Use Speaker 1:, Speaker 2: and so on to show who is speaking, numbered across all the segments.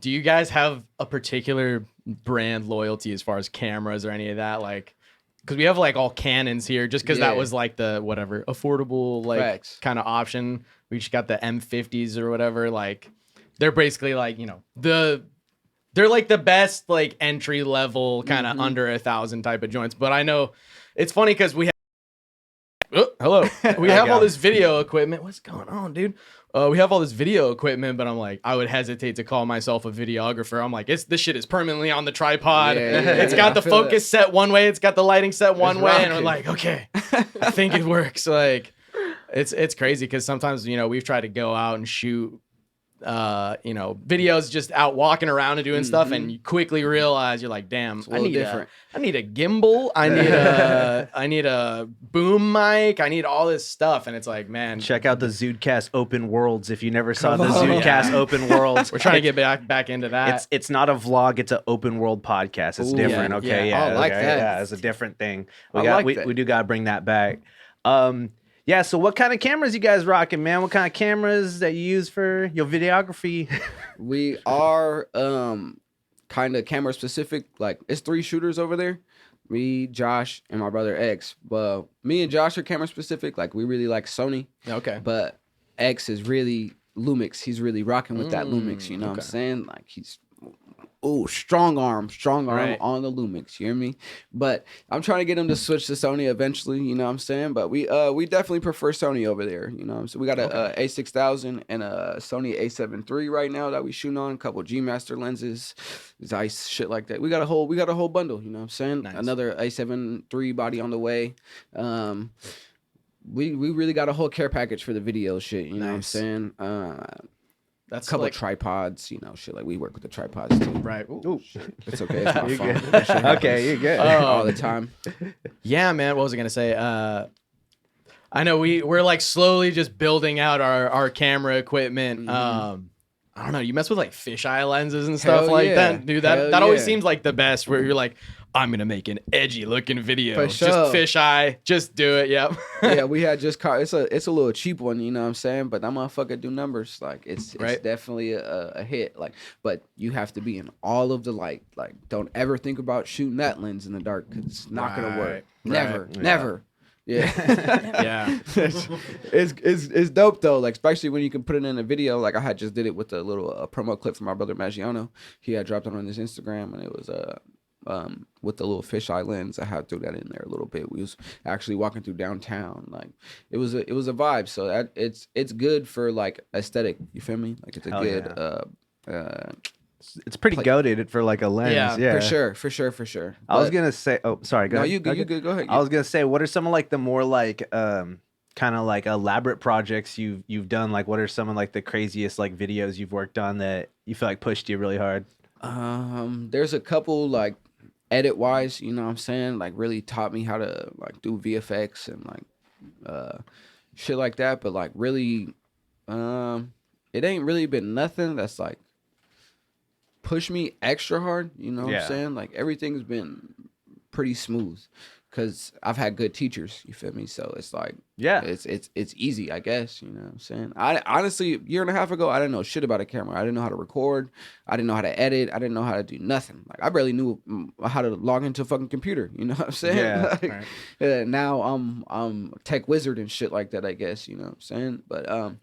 Speaker 1: Do you guys have a particular brand loyalty as far as cameras or any of that? Like, because we have like all Canons here, just because that was like the whatever affordable like kind of option. We just got the M50s or whatever. Like, they're basically like, you know, they're like the best like entry level kind of under 1,000 type of joints. But I know it's funny because we have we have all this video equipment. What's going on, dude? We have all this video equipment, but I'm like, I would hesitate to call myself a videographer. I'm like, this shit is permanently on the tripod. It's got the focus set one way. It's got the lighting set one way. And we're like, okay, I think it works. Like, it's crazy because sometimes, you know, we've tried to go out and shoot you know, videos just out walking around and doing stuff, and you quickly realize you're like, damn, I need a gimbal, I need a boom mic, I need all this stuff, and it's like, man,
Speaker 2: check out the ZUDECAST Open Worlds if you never saw the ZUDECAST Open Worlds.
Speaker 1: We're trying to get back into that.
Speaker 2: It's not a vlog, it's an open world podcast. It's different. Okay,
Speaker 3: I like that.
Speaker 2: Yeah, it's a different thing. We do gotta bring that back. Yeah, so what kind of cameras you guys rocking, man? What kind of cameras that you use for your videography?
Speaker 3: We are kind of camera specific. Like, it's 3 shooters over there. Me, Josh, and my brother X. But me and Josh are camera specific. Like, we really like Sony.
Speaker 1: Okay.
Speaker 3: But X is really Lumix. He's really rocking with that Lumix, you know what I'm saying? Like, he's strong arm on the Lumix, you hear me? But I'm trying to get him to switch to Sony eventually, you know what I'm saying? But we definitely prefer Sony over there, you know. So we got a A6000 and a Sony A7 III right now that we shooting on, a couple G Master lenses, Zeiss, shit like that. We got a whole bundle, you know what I'm saying? Nice. Another A7 III body on the way. We really got a whole care package for the video shit, you know what I'm saying? That's a couple tripods, you know, shit. Like, we work with the tripods too.
Speaker 1: Right. Ooh,
Speaker 3: shit. It's okay. It's my phone.
Speaker 2: Okay, you're good.
Speaker 3: All the time.
Speaker 1: Yeah, man. What was I gonna say? I know we're like slowly just building out our camera equipment. I don't know. You mess with like fisheye lenses and stuff that, dude. That always seems like the best. Where you're like, I'm gonna make an edgy looking video.
Speaker 3: For sure.
Speaker 1: Just fisheye. Just do it. Yep.
Speaker 3: Yeah, we had just caught. It's a little cheap one, you know what I'm saying? But that motherfucker do numbers. Like, it's definitely a hit. Like, but you have to be in all of the light. Like, don't ever think about shooting that lens in the dark because it's not gonna work. Never. Yeah.
Speaker 1: Yeah.
Speaker 3: It's dope though. Like, especially when you can put it in a video. Like, I had just did it with a little promo clip from my brother Maggiano. He had dropped it on his Instagram, and it was with the little fisheye lens. I had to throw that in there a little bit. We was actually walking through downtown. Like, it was a vibe. So that it's good for like aesthetic. You feel me? Like, it's a good
Speaker 2: it's pretty goated for like a lens. Yeah.
Speaker 3: For sure.
Speaker 2: I was gonna say, sorry, go ahead.
Speaker 3: You good. Go ahead.
Speaker 2: I was gonna say, what are some of like the more like kind of like elaborate projects you've done? Like, what are some of like the craziest like videos you've worked on that you feel like pushed you really hard?
Speaker 3: There's a couple like edit wise, you know what I'm saying? Like, really taught me how to like do VFX and like shit like that. But like, really, it ain't really been nothing that's like push me extra hard, you know what I'm saying? Like, everything's been pretty smooth because I've had good teachers, you feel me? So it's like, it's easy, I guess, you know what I'm saying? I honestly, a year and a half ago, I didn't know shit about a camera. I didn't know how to record. I didn't know how to edit. I didn't know how to do nothing. Like, I barely knew how to log into a fucking computer, you know what I'm saying?
Speaker 2: Yeah.
Speaker 3: Like, now I'm tech wizard and shit like that, I guess, you know what I'm saying? But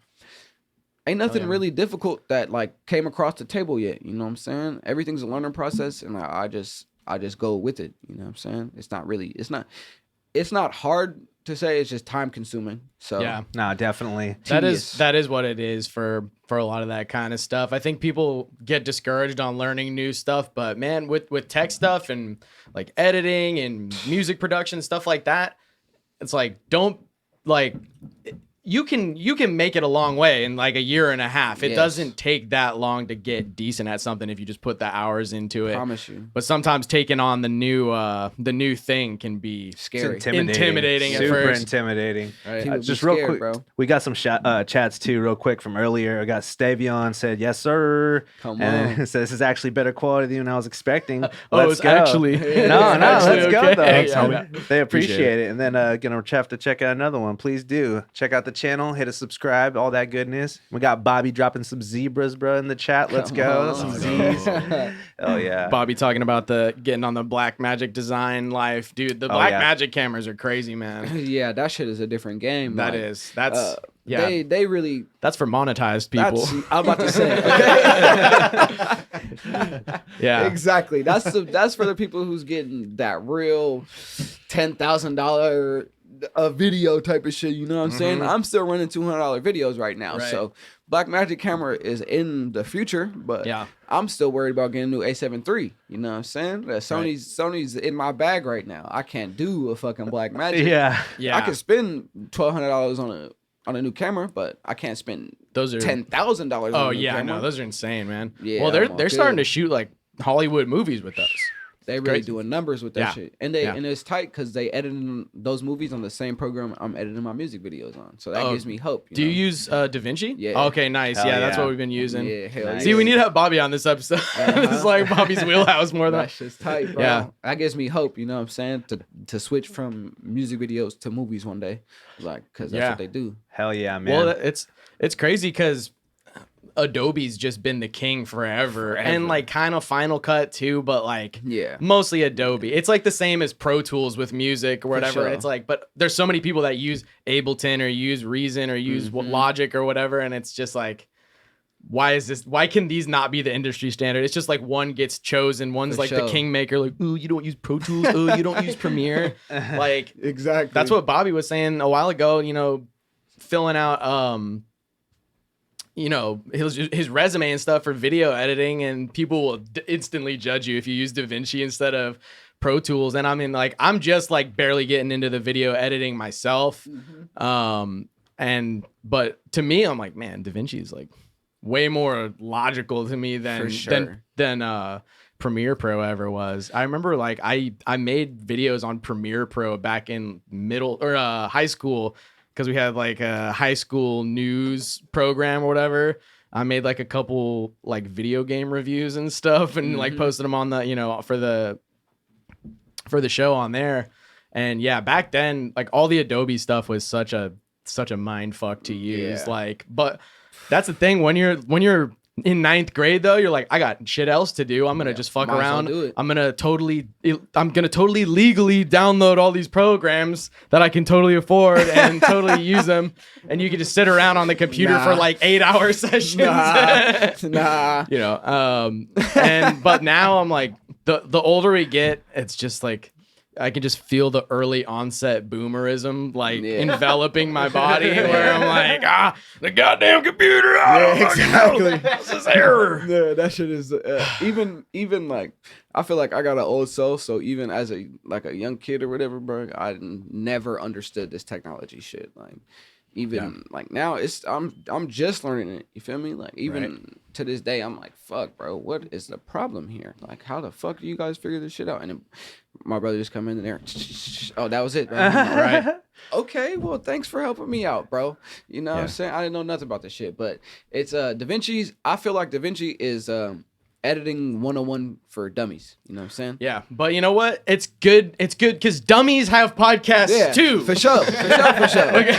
Speaker 3: ain't nothing really difficult that like came across the table yet, you know what I'm saying? Everything's a learning process, and I just go with it, you know what I'm saying? It's not hard to say, it's just time consuming. So
Speaker 1: yeah,
Speaker 2: no, definitely.
Speaker 1: That is what it is for a lot of that kind of stuff. I think people get discouraged on learning new stuff, but man, with tech stuff and like editing and music production, stuff like that, it's like, you can make it a long way in like a year and a half. It doesn't take that long to get decent at something if you just put the hours into it. I
Speaker 3: promise you.
Speaker 1: But sometimes taking on the new thing can be
Speaker 3: scary,
Speaker 1: intimidating at
Speaker 2: super
Speaker 1: first.
Speaker 2: Intimidating.
Speaker 3: Right.
Speaker 2: Just real quick, bro. We got some chats too, real quick from earlier. I got Stavion said, "Yes, sir."
Speaker 3: Come
Speaker 2: and
Speaker 3: on.
Speaker 2: It says this is actually better quality than I was expecting.
Speaker 1: It's actually
Speaker 2: no, let's go though.
Speaker 1: Thanks,
Speaker 2: they appreciate it. And then gonna have to check out another one. Please do check out the channel, hit a subscribe, all that goodness. We got Bobby dropping some zebras, bro, in the chat. Let's go. Some Z's. Oh yeah.
Speaker 1: Bobby talking about getting on the Black Magic design life, dude. The Black Magic cameras are crazy, man.
Speaker 3: Yeah, that shit is a different game.
Speaker 1: That's
Speaker 3: they really.
Speaker 1: That's for monetized people.
Speaker 3: I'm about to say.
Speaker 1: Yeah,
Speaker 3: exactly. That's for the people who's getting that real $10,000 a video type of shit. You know what I'm saying? I'm still running $200 videos right now.
Speaker 1: Right.
Speaker 3: So Black Magic camera is in the future, but
Speaker 1: yeah,
Speaker 3: I'm still worried about getting a new A7 III. You know what I'm saying? Sony's in my bag right now. I can't do a fucking Black Magic.
Speaker 2: Yeah.
Speaker 3: I can spend $1,200 on a new camera, but I can't spend $10,000.
Speaker 1: Oh yeah, no, those are insane, man.
Speaker 3: Yeah,
Speaker 1: well, they're starting to shoot like Hollywood movies with those.
Speaker 3: They really doing numbers with that shit, and and it's tight because they editing those movies on the same program I'm editing my music videos on. So that gives me hope.
Speaker 1: Do you use Davinci?
Speaker 3: Yeah.
Speaker 1: Okay, nice. Yeah, that's what we've been using.
Speaker 3: Yeah, hell
Speaker 1: See, we need to have Bobby on this episode. It's like Bobby's wheelhouse more than
Speaker 3: that shit's tight, bro. Yeah, that gives me hope. You know what I'm saying? To switch from music videos to movies one day, like because that's what they do.
Speaker 2: Hell yeah, man.
Speaker 1: Well, it's crazy because Adobe's just been the king forever. And like kind of Final Cut too, but like mostly Adobe. It's like the same as Pro Tools with music or whatever. It's like, but there's so many people that use Ableton or use Reason or use Logic or whatever, and it's just like, why can these not be the industry standard? It's just like one gets chosen, one's like the kingmaker, like, ooh, you don't use Pro Tools, ooh, you don't use Premiere. Like
Speaker 3: exactly.
Speaker 1: That's what Bobby was saying a while ago, you know, filling out you know, his resume and stuff for video editing, and people will instantly judge you if you use DaVinci instead of Pro Tools. And I mean, like, I'm just like barely getting into the video editing myself. But to me, I'm like, man, DaVinci is like way more logical to me than Premiere Pro ever was. I remember like I made videos on Premiere Pro back in high school, because we had like a high school news program or whatever. I made like a couple like video game reviews and stuff, and like posted them on the, you know, for the show on there. And yeah, back then, like all the Adobe stuff was such a mind fuck to use. Like, but that's the thing, when you're in 9th grade though, you're like, I got shit else to do. I'm gonna just fuck around. I'm gonna totally legally download all these programs that I can totally afford and totally use them. And you can just sit around on the computer for like 8-hour sessions.
Speaker 3: Nah.
Speaker 1: You know, but now I'm like, the older we get, it's just like, I can just feel the early onset boomerism like enveloping my body, where I'm like, the goddamn computer.
Speaker 3: Exactly.
Speaker 1: This is error.
Speaker 3: Yeah, that shit is even like, I feel like I got an old soul. So even as a young kid or whatever, bro, I never understood this technology shit. Like even like now I'm just learning it. You feel me? Like even to this day, I'm like, fuck, bro, what is the problem here? Like, how the fuck do you guys figure this shit out? And then my brother just come in there. Oh, that was it. Right. Okay, well, thanks for helping me out, bro. You know what I'm saying? I didn't know nothing about this shit, but it's DaVinci's. I feel like DaVinci is editing 101 for dummies. You know what I'm saying?
Speaker 1: Yeah, but you know what? It's good. It's good because dummies have podcasts too.
Speaker 3: For sure. For sure.